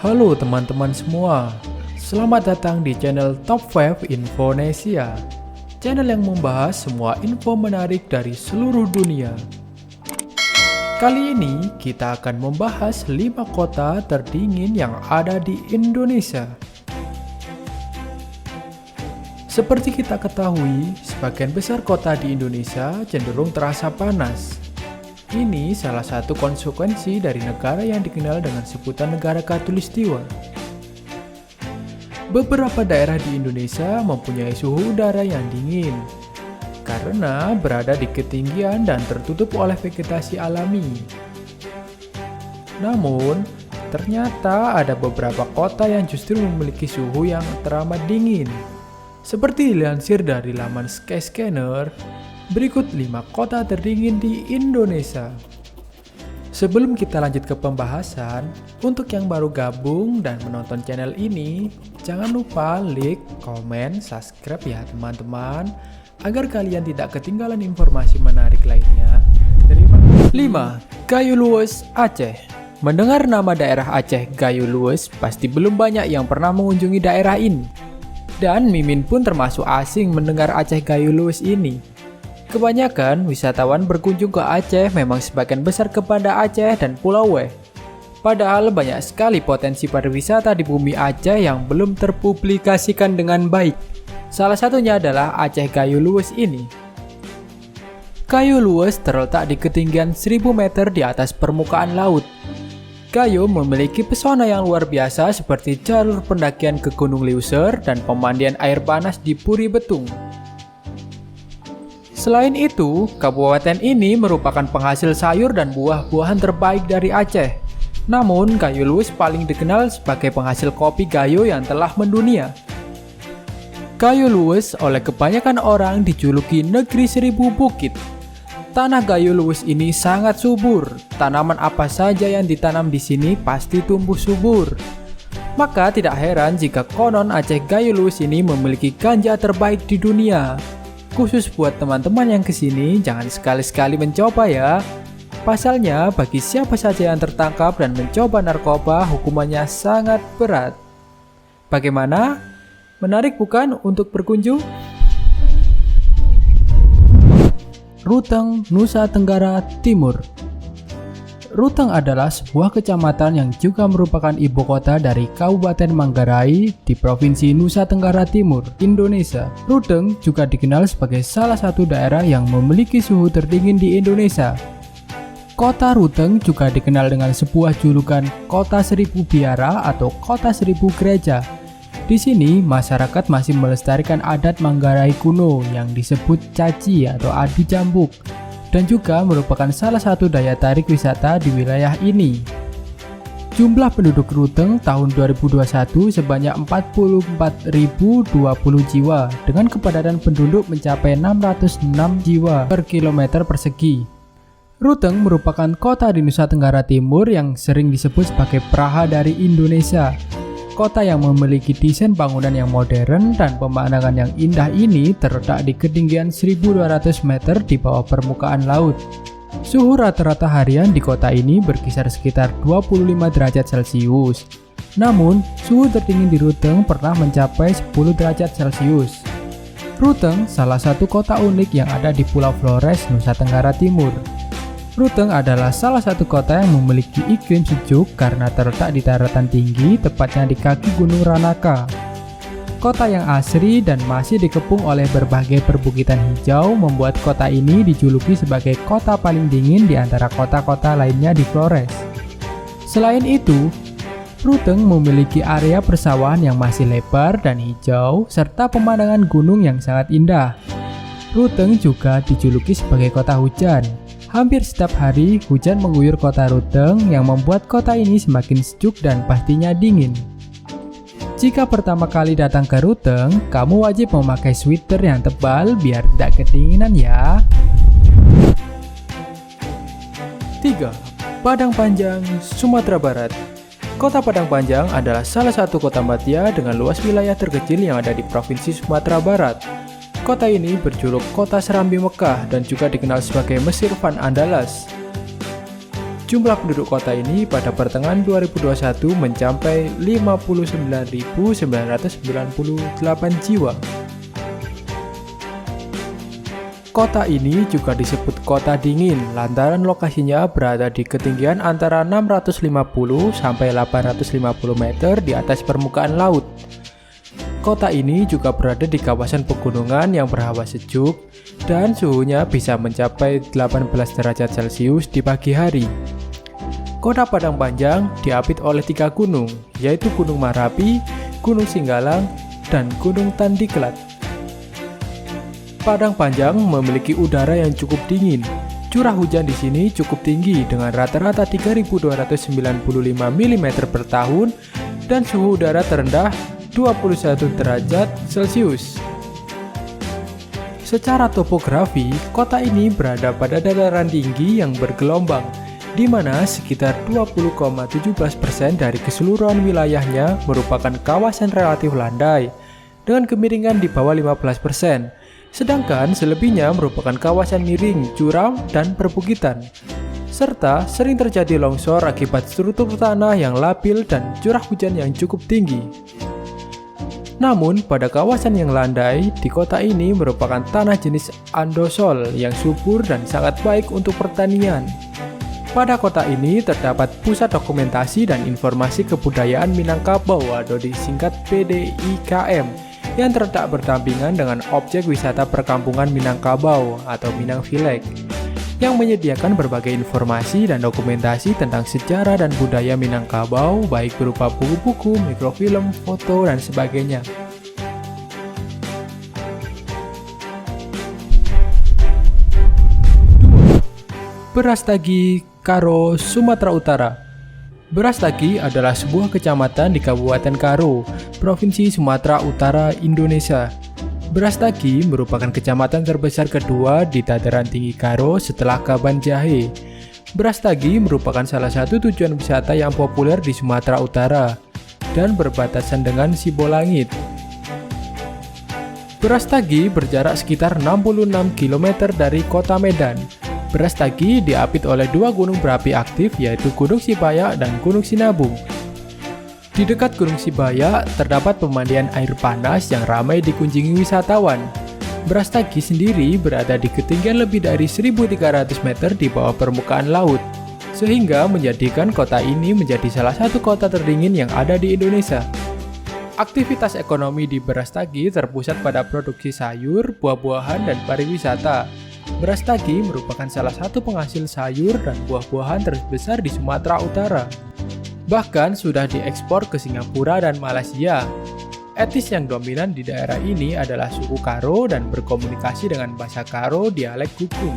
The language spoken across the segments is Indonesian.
Halo teman-teman semua, selamat datang di channel Top 5 Infonesia, channel yang membahas semua info menarik dari seluruh dunia. Kali ini kita akan membahas 5 kota terdingin yang ada di Indonesia. Seperti kita ketahui, sebagian besar kota di Indonesia cenderung terasa panas. Ini salah satu konsekuensi dari negara yang dikenal dengan sebutan negara Khatulistiwa. Beberapa daerah di Indonesia mempunyai suhu udara yang dingin karena berada di ketinggian dan tertutup oleh vegetasi alami. Namun, ternyata ada beberapa kota yang justru memiliki suhu yang teramat dingin. Seperti dilansir dari laman Skyscanner, berikut 5 kota terdingin di Indonesia. Sebelum kita lanjut ke pembahasan, untuk yang baru gabung dan menonton channel ini, jangan lupa like, komen, subscribe ya teman-teman, agar kalian tidak ketinggalan informasi menarik lainnya. Terima kasih. 5. Gayo Luwes, Aceh. Mendengar nama daerah Aceh Gayo Luwes, pasti belum banyak yang pernah mengunjungi daerah ini. Dan Mimin pun termasuk asing mendengar Aceh Gayo Luwes ini. Kebanyakan wisatawan berkunjung ke Aceh memang sebagian besar kepada Aceh dan Pulau W. Padahal banyak sekali potensi pariwisata di bumi Aceh yang belum terpublikasikan dengan baik. Salah satunya adalah Aceh Gayo Luwes ini. Gayo Luwes terletak di ketinggian 1000 meter di atas permukaan laut. Gayo memiliki pesona yang luar biasa seperti jalur pendakian ke Gunung Leuser dan pemandian air panas di Puri Betung. Selain itu, kabupaten ini merupakan penghasil sayur dan buah-buahan terbaik dari Aceh. Namun, Gayo Luwes paling dikenal sebagai penghasil kopi Gayo yang telah mendunia. Gayo Luwes oleh kebanyakan orang dijuluki negeri 1000 bukit. Tanah Gayo Luwes ini sangat subur. Tanaman apa saja yang ditanam di sini pasti tumbuh subur. Maka tidak heran jika konon Aceh Gayo Luwes ini memiliki ganja terbaik di dunia. Khusus buat teman-teman yang kesini, jangan sekali-sekali mencoba ya. Pasalnya, bagi siapa saja yang tertangkap dan mencoba narkoba, hukumannya sangat berat. Bagaimana? Menarik bukan untuk berkunjung? Ruteng, Nusa Tenggara Timur. Ruteng adalah sebuah kecamatan yang juga merupakan ibu kota dari Kabupaten Manggarai di Provinsi Nusa Tenggara Timur, Indonesia. Ruteng juga dikenal sebagai salah satu daerah yang memiliki suhu terdingin di Indonesia. Kota Ruteng juga dikenal dengan sebuah julukan Kota Seribu Biara atau Kota Seribu Gereja. Di sini, masyarakat masih melestarikan adat Manggarai kuno yang disebut caci atau adu jambuk, dan juga merupakan salah satu daya tarik wisata di wilayah ini. Jumlah penduduk Ruteng tahun 2021 sebanyak 44.020 jiwa dengan kepadatan penduduk mencapai 606 jiwa per kilometer persegi. Ruteng merupakan kota di Nusa Tenggara Timur yang sering disebut sebagai Praha dari Indonesia. Kota yang memiliki desain bangunan yang modern dan pemandangan yang indah ini terletak di ketinggian 1200 meter di bawah permukaan laut. Suhu rata-rata harian di kota ini berkisar sekitar 25 derajat Celcius. Namun, suhu terdingin di Ruteng pernah mencapai 10 derajat Celcius. Ruteng salah satu kota unik yang ada di Pulau Flores, Nusa Tenggara Timur. Ruteng adalah salah satu kota yang memiliki iklim sejuk karena terletak di daratan tinggi, tepatnya di kaki Gunung Ranaka. Kota yang asri dan masih dikepung oleh berbagai perbukitan hijau membuat kota ini dijuluki sebagai kota paling dingin di antara kota-kota lainnya di Flores. Selain itu, Ruteng memiliki area persawahan yang masih lebar dan hijau serta pemandangan gunung yang sangat indah. Ruteng juga dijuluki sebagai kota hujan. Hampir setiap hari, hujan mengguyur kota Ruteng yang membuat kota ini semakin sejuk dan pastinya dingin. Jika pertama kali datang ke Ruteng, kamu wajib memakai sweater yang tebal biar tidak kedinginan ya. 3. Padang Panjang, Sumatera Barat. Kota Padang Panjang adalah salah satu kota Madia dengan luas wilayah terkecil yang ada di Provinsi Sumatera Barat. Kota ini berjuluk Kota Serambi Mekah dan juga dikenal sebagai Mesir Van Andalas. Jumlah penduduk kota ini pada pertengahan 2021 mencapai 59.998 jiwa. Kota ini juga disebut kota dingin lantaran lokasinya berada di ketinggian antara 650 sampai 850 meter di atas permukaan laut. Kota ini juga berada di kawasan pegunungan yang berhawa sejuk dan suhunya bisa mencapai 18 derajat Celcius di pagi hari. Kota Padang Panjang diapit oleh 3 gunung, yaitu Gunung Merapi, Gunung Singgalang, dan Gunung Tandiklat. Padang Panjang memiliki udara yang cukup dingin. Curah hujan di sini cukup tinggi dengan rata-rata 3.295 mm per tahun dan suhu udara terendah 21 derajat Celcius. Secara topografi, kota ini berada pada dataran tinggi yang bergelombang, di mana sekitar 20,17% dari keseluruhan wilayahnya merupakan kawasan relatif landai, dengan kemiringan di bawah 15%. Sedangkan selebihnya merupakan kawasan miring, curam, dan perbukitan. Serta sering terjadi longsor akibat struktur tanah yang labil dan curah hujan yang cukup tinggi. Namun, pada kawasan yang landai di kota ini merupakan tanah jenis andosol yang subur dan sangat baik untuk pertanian. Pada kota ini terdapat pusat dokumentasi dan informasi kebudayaan Minangkabau atau disingkat PDIKM, yang terletak berdampingan dengan objek wisata perkampungan Minangkabau atau Minang Village, yang menyediakan berbagai informasi dan dokumentasi tentang sejarah dan budaya Minangkabau, baik berupa buku-buku, mikrofilm, foto, dan sebagainya. Brastagi, Karo, Sumatera Utara. Brastagi adalah sebuah kecamatan di Kabupaten Karo, Provinsi Sumatera Utara, Indonesia. Brastagi merupakan kecamatan terbesar kedua di dataran tinggi Karo setelah Kaban Jahe. Brastagi merupakan salah satu tujuan wisata yang populer di Sumatera Utara dan berbatasan dengan Sibolangit. Brastagi berjarak sekitar 66 km dari kota Medan. Brastagi diapit oleh 2 gunung berapi aktif, yaitu Gunung Sibayak dan Gunung Sinabung. Di dekat Gunung Sibayak terdapat pemandian air panas yang ramai dikunjungi wisatawan. Brastagi sendiri berada di ketinggian lebih dari 1.300 meter di bawah permukaan laut, sehingga menjadikan kota ini menjadi salah satu kota terdingin yang ada di Indonesia. Aktivitas ekonomi di Brastagi terpusat pada produksi sayur, buah-buahan, dan pariwisata. Brastagi merupakan salah satu penghasil sayur dan buah-buahan terbesar di Sumatera Utara. Bahkan sudah diekspor ke Singapura dan Malaysia. Etnis yang dominan di daerah ini adalah suku Karo dan berkomunikasi dengan bahasa Karo dialek Gukung.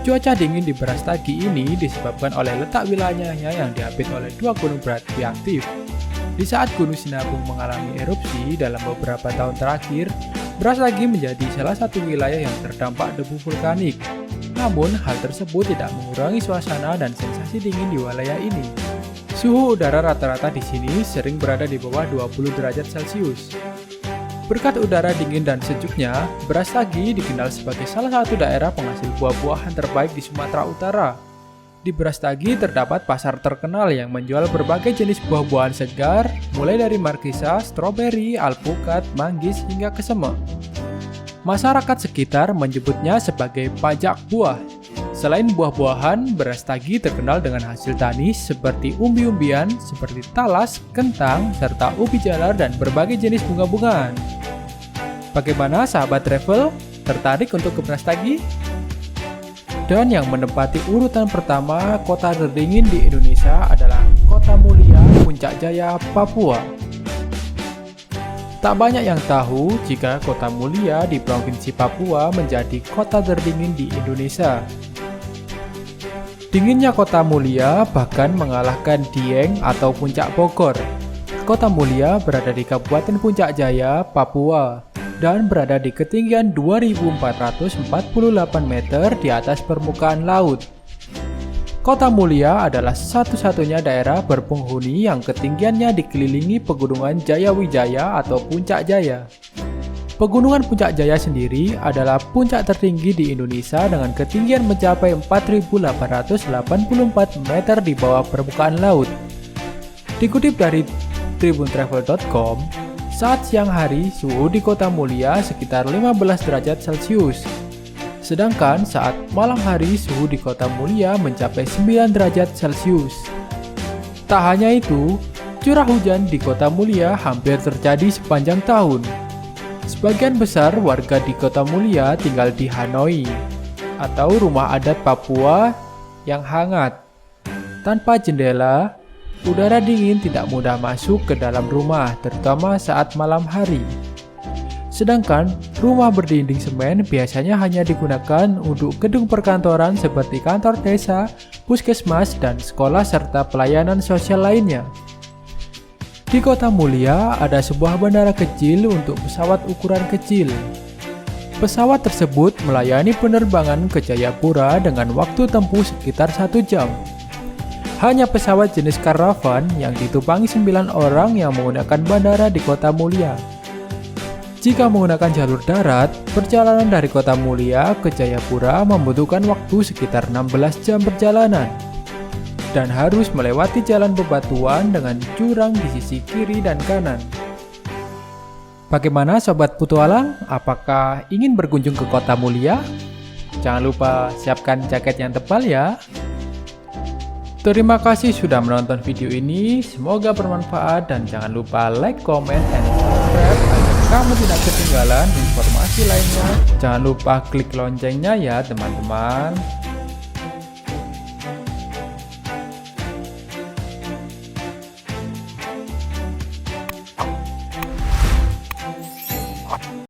Cuaca dingin di Brastagi ini disebabkan oleh letak wilayahnya yang diapit oleh 2 gunung berapi aktif. Di saat Gunung Sinabung mengalami erupsi dalam beberapa tahun terakhir, Brastagi menjadi salah satu wilayah yang terdampak debu vulkanik. Namun, hal tersebut tidak mengurangi suasana dan sensasi dingin di wilayah ini. Suhu udara rata-rata di sini sering berada di bawah 20 derajat Celcius. Berkat udara dingin dan sejuknya, Brastagi dikenal sebagai salah satu daerah penghasil buah-buahan terbaik di Sumatera Utara. Di Brastagi terdapat pasar terkenal yang menjual berbagai jenis buah-buahan segar, mulai dari markisa, stroberi, alpukat, manggis, hingga kesema. Masyarakat sekitar menyebutnya sebagai pajak buah. Selain buah-buahan, Brastagi terkenal dengan hasil tani seperti umbi-umbian, seperti talas, kentang, serta ubi jalar dan berbagai jenis bunga-bungaan. Bagaimana sahabat travel? Tertarik untuk ke Brastagi? Dan yang menempati urutan pertama kota terdingin di Indonesia adalah Kota Mulia, Puncak Jaya, Papua. Tak banyak yang tahu jika Kota Mulia di Provinsi Papua menjadi kota terdingin di Indonesia. Dinginnya Kota Mulia bahkan mengalahkan Dieng atau Puncak Bogor. Kota Mulia berada di Kabupaten Puncak Jaya, Papua, dan berada di ketinggian 2.448 meter di atas permukaan laut. Kota Mulia adalah satu-satunya daerah berpenghuni yang ketinggiannya dikelilingi pegunungan Jayawijaya atau Puncak Jaya. Pegunungan Puncak Jaya sendiri adalah puncak tertinggi di Indonesia dengan ketinggian mencapai 4.884 meter di bawah permukaan laut. Dikutip dari tribuntravel.com, saat siang hari suhu di Kota Mulia sekitar 15 derajat Celcius. Sedangkan saat malam hari suhu di Kota Mulia mencapai 9 derajat Celcius. Tak hanya itu, curah hujan di Kota Mulia hampir terjadi sepanjang tahun. Sebagian besar warga di Kota Mulia tinggal di Hanoi atau rumah adat Papua yang hangat. Tanpa jendela, udara dingin tidak mudah masuk ke dalam rumah, terutama saat malam hari. Sedangkan rumah berdinding semen biasanya hanya digunakan untuk gedung perkantoran seperti kantor desa, puskesmas, dan sekolah serta pelayanan sosial lainnya. Di Kota Mulia ada sebuah bandara kecil untuk pesawat ukuran kecil. Pesawat tersebut melayani penerbangan ke Jayapura dengan waktu tempuh sekitar 1 jam. Hanya pesawat jenis Caravan yang ditumpangi 9 orang yang menggunakan bandara di Kota Mulia. Jika menggunakan jalur darat, perjalanan dari Kota Mulia ke Jayapura membutuhkan waktu sekitar 16 jam perjalanan dan harus melewati jalan bebatuan dengan jurang di sisi kiri dan kanan. Bagaimana Sobat Petualang? Apakah ingin berkunjung ke Kota Mulia? Jangan lupa siapkan jaket yang tebal ya. Terima kasih sudah menonton video ini, semoga bermanfaat dan jangan lupa like, comment, dan subscribe agar kamu tidak ketinggalan informasi lainnya. Jangan lupa klik loncengnya ya teman-teman.